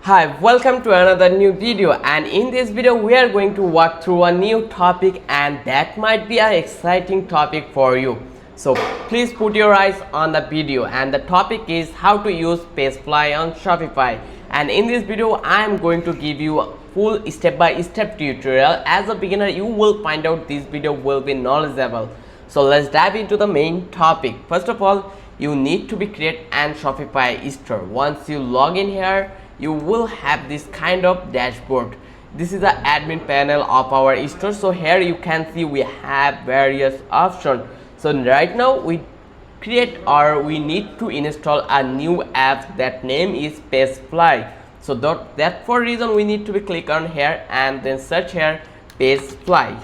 Hi, welcome to another new video, and in this video we are going to walk through a new topic, and that might be an exciting topic for you. So please put your eyes on the video, and the topic is how to use PageFly on Shopify. And in this video I am going to give you a full step-by-step tutorial. As a beginner you will find out this video will be knowledgeable. So let's dive into the main topic. First of all, you need to create an Shopify store. Once you log in here, you will have this kind of dashboard. This is the admin panel of our store. So here you can see we have various options. So right now we need to install a new app. That name is PageFly. So that for reason we need to click on here and then search here PageFly.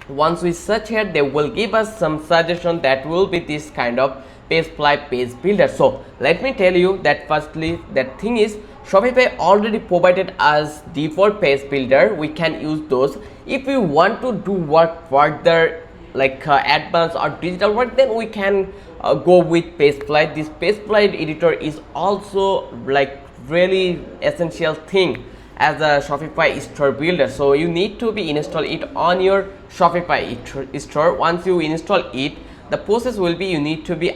Once we search here, they will give us some suggestion that will be this kind of PageFly page builder. So let me tell you that firstly, that thing is Shopify already provided us default page builder. We can use those. If we want to do work further like advanced or digital work, then we can go with PageFly. This PageFly editor is also like really essential thing as a Shopify store builder. So you need to install it on your Shopify store. Once you install it, the process will be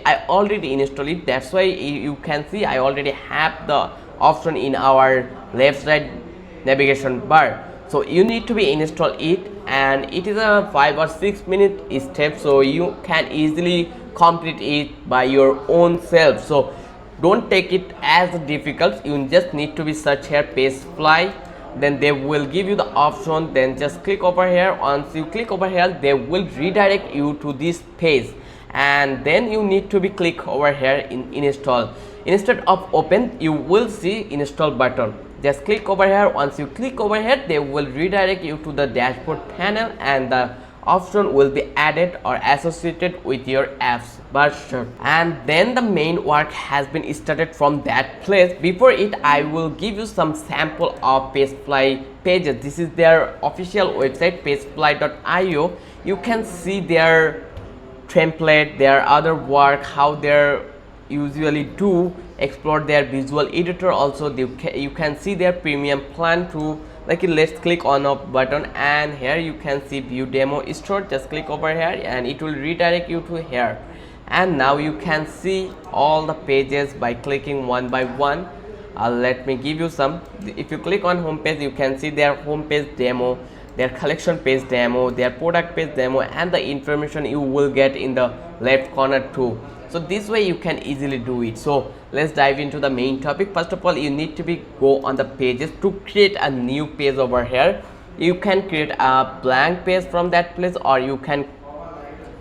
I already installed it. That's why you can see I already have the option in our left side navigation bar. So you need to install it, and it is a 5 or 6 minute step, so you can easily complete it by your own self. So don't take it as difficult. You just need to search here PageFly, then they will give you the option, then just click over here. Once you click over here, they will redirect you to this page, and then you need to click over here in install. Instead of open, you will see install button. Just click over here. Once you click over here, they will redirect you to the dashboard panel, and the option will be added or associated with your app's version, and then the main work has been started from that place. Before it, I will give you some sample of PageFly pages. This is their official website, pagefly.io. You can see their template, their other work, how they're usually do explore their visual editor. Also you can see their premium plan too. Like let's click on a button, and here you can see view demo store. Just click over here and it will redirect you to here, and now you can see all the pages by clicking one by one. Let me give you some. If you click on home page, you can see their home page demo, their collection page demo, their product page demo, and the information you will get in the left corner too. So this way you can easily do it. So let's dive into the main topic. First of all, you need to go on the pages. To create a new page over here, you can create a blank page from that place, or you can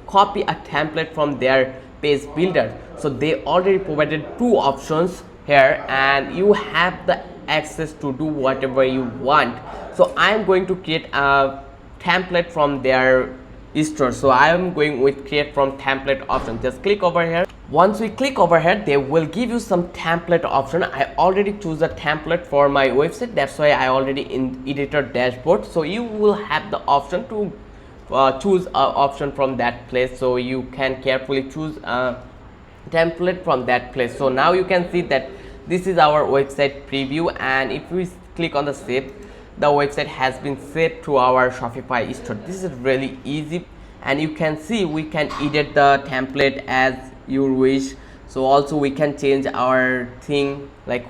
copy a template from their page builder. So they already provided two options here, and you have the access to do whatever you want. So I am going to create a template from their store. So I am going with create from template option. Just click over here. Once we click over here, they will give you some template option. I already choose a template for my website. That's why I already in editor dashboard. So you will have the option to choose a option from that place. So you can carefully choose a template from that place. So now you can see that this is our website preview, and if we click on the save, the website has been saved to our Shopify store. This is really easy, and you can see we can edit the template as you wish. So also we can change our thing, like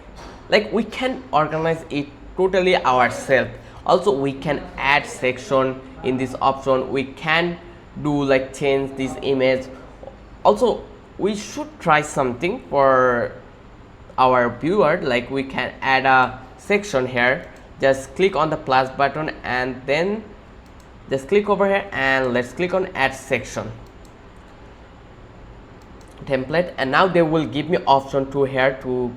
we can organize it totally ourselves. Also we can add section in this option. We can do like change this image. Also we should try something for our viewer, like we can add a section here. Just click on the plus button, and then just click over here, and let's click on add section template. And now they will give me option to here to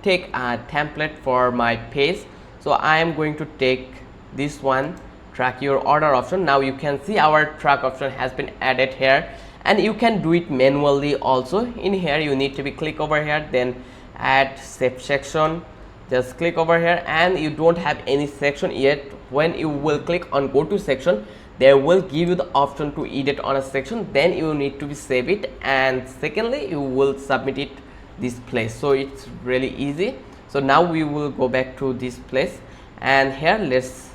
take a template for my page. So I am going to take this one, track your order option. Now you can see our track option has been added here, and you can do it manually also. In here you need to click over here, then add save section. Just click over here, and you don't have any section yet. When you will click on go to section, they will give you the option to edit on a section. Then you need to save it, and secondly you will submit it this place. So it's really easy. So now we will go back to this place, and here let's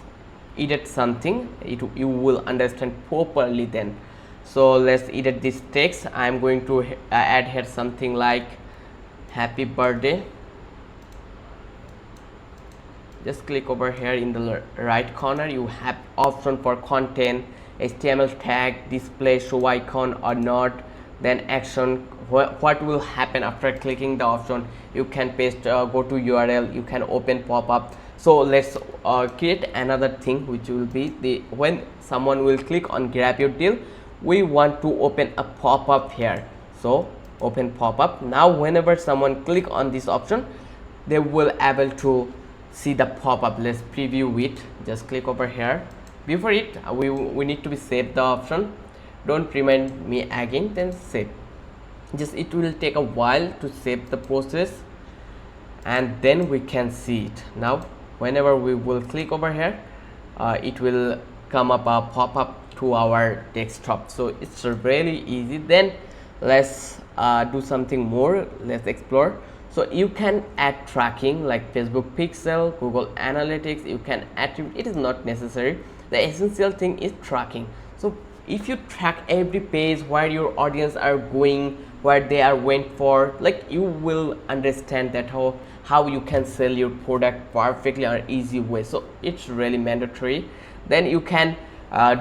edit something. You will understand properly then. So let's edit this text. I'm going to add here something like happy birthday. Just click over here in the right corner. You have option for content, HTML tag, display, show icon or not, then action. What will happen after clicking the option? You can paste, go to URL, you can open pop-up. So let's create another thing, which will be the when someone will click on grab your deal, we want to open a pop-up here. So open pop-up. Now whenever someone click on this option, they will able to see the pop-up. Let's preview it. Just click over here. Before it, we need to be save the option. Don't remind me again, then save. Just it will take a while to save the process, and then we can see it. Now whenever we will click over here, it will come up a pop-up to our desktop. So it's really easy. Then let's do something more. Let's explore. So you can add tracking like Facebook Pixel, Google Analytics. You can attribute. It is not necessary. The essential thing is tracking. So if you track every page where your audience are going, where they are went for, like, you will understand that how you can sell your product perfectly or easy way. So it's really mandatory. Then you can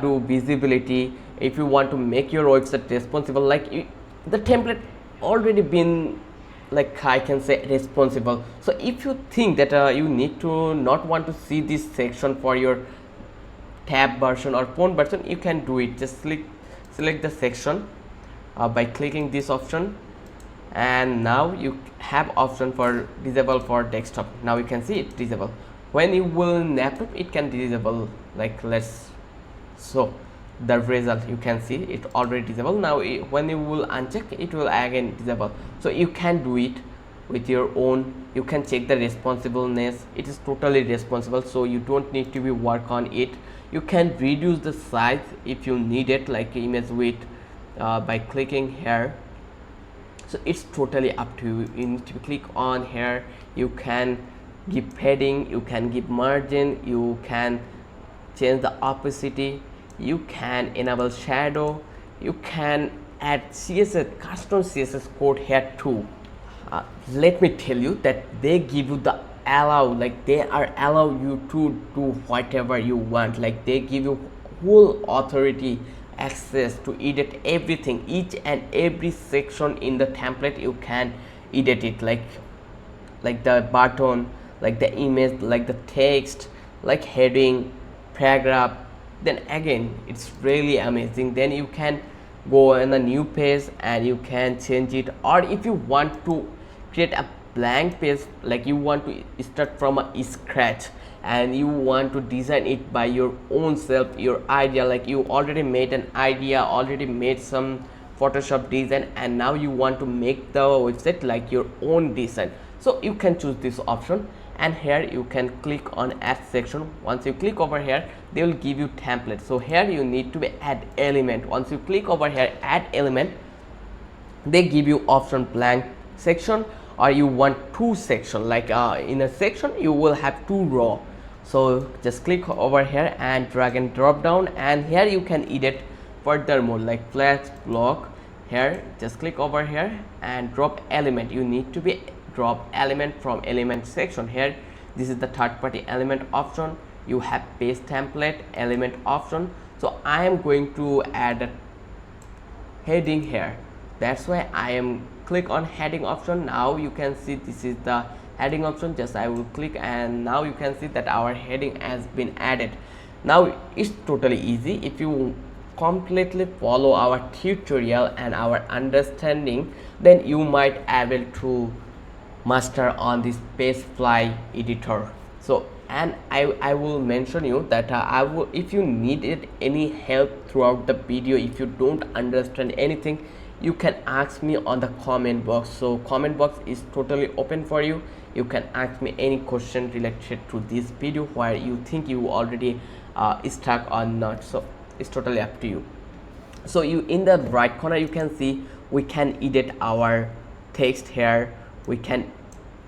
do visibility. If you want to make your website responsible, like the template already been, like, I can say responsible. So if you think that you need to not want to see this section for your tab version or font version, you can do it. Just select the section by clicking this option, and now you have option for disable for desktop. Now you can see it disable. When you will laptop, it can disable. Like, let's so the result, you can see it already disabled. Now when you will uncheck, it will again disable. So you can do it with your own. You can check the responsibleness. It is totally responsible, so you don't need to be work on it. You can reduce the size if you need it, like image width, by clicking here. So it's totally up to you. You need to click on here. You can give padding, you can give margin, you can change the opacity, you can enable shadow, you can add CSS, custom CSS code here too. Let me tell you that they give you the allow, like they are allow you to do whatever you want. Like they give you full authority, access to edit everything, each and every section in the template. You can edit it, like the button, like the image, like the text, like heading, paragraph. Then again, it's really amazing. Then you can go on a new page and you can change it, or if you want to create a blank page, like you want to start from a scratch and you want to design it by your own self, your idea, like you already made an idea, already made some Photoshop design, and now you want to make the website like your own design. So you can choose this option, and here you can click on add section. Once you click over here, they will give you template. So here you need to be add element. Once you click over here add element, they give you option blank section, or you want two section, like in a section you will have two row. So just click over here and drag and drop down, and here you can edit furthermore, like flat block. Here just click over here and drop element. You need to be drop element from element section. Here this is the third party element option. You have paste template element option. So I am going to add a heading here. That's why I am click on heading option. Now you can see this is the heading option. Just I will click, and now you can see that our heading has been added. Now it's totally easy. If you completely follow our tutorial and our understanding, then you might able to master on this PageFly editor. So, and I will mention you that I will, if you needed any help throughout the video, if you don't understand anything, you can ask me on the comment box. So comment box is totally open for you. You can ask me any question related to this video where you think you already stuck or not. So it's totally up to you. So you in the right corner you can see we can edit our text here. We can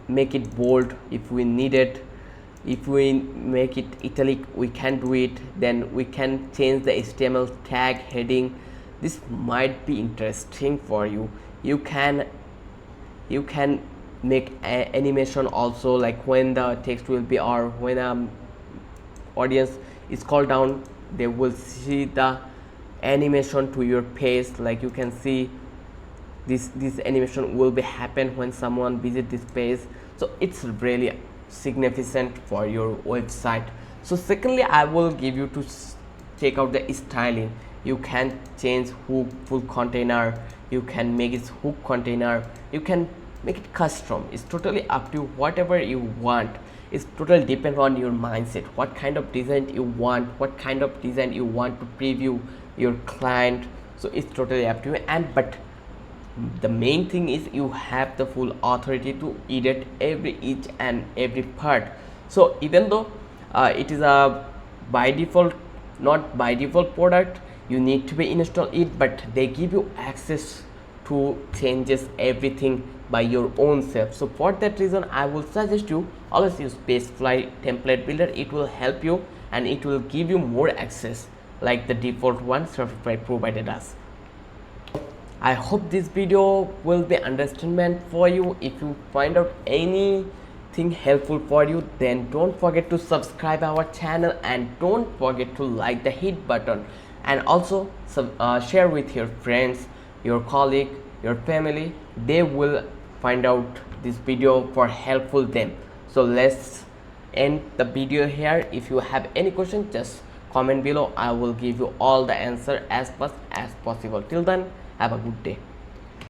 make it bold if we need it. If we make it italic, we can do it. Then we can change the HTML tag heading. This might be interesting for you. You can make animation also, like when the text will be, or when audience is called down, they will see the animation to your page. Like you can see this animation will be happen when someone visit this page. So it's really significant for your website. So secondly, I will give you to check out the styling. You can change hook, full container, you can make it hook container, you can make it custom. It's totally up to you, whatever you want. It's totally depend on your mindset, what kind of design you want, what kind of design you want to preview your client. So it's totally up to you. And but the main thing is you have the full authority to edit each and every part. So even though it is a by default, not by default product, you need to be install it, but they give you access to changes everything by your own self. So for that reason, I will suggest you always use PageFly template builder. It will help you and it will give you more access like the default one Shopify provided us. I hope this video will be understanding for you. If you find out anything helpful for you, then don't forget to subscribe our channel and don't forget to like the hit button, and also share with your friends, your colleague, your family. They will find out this video for helpful them. So let's end the video here. If you have any question, just comment below. I will give you all the answer as fast as possible. Till then, have a good day.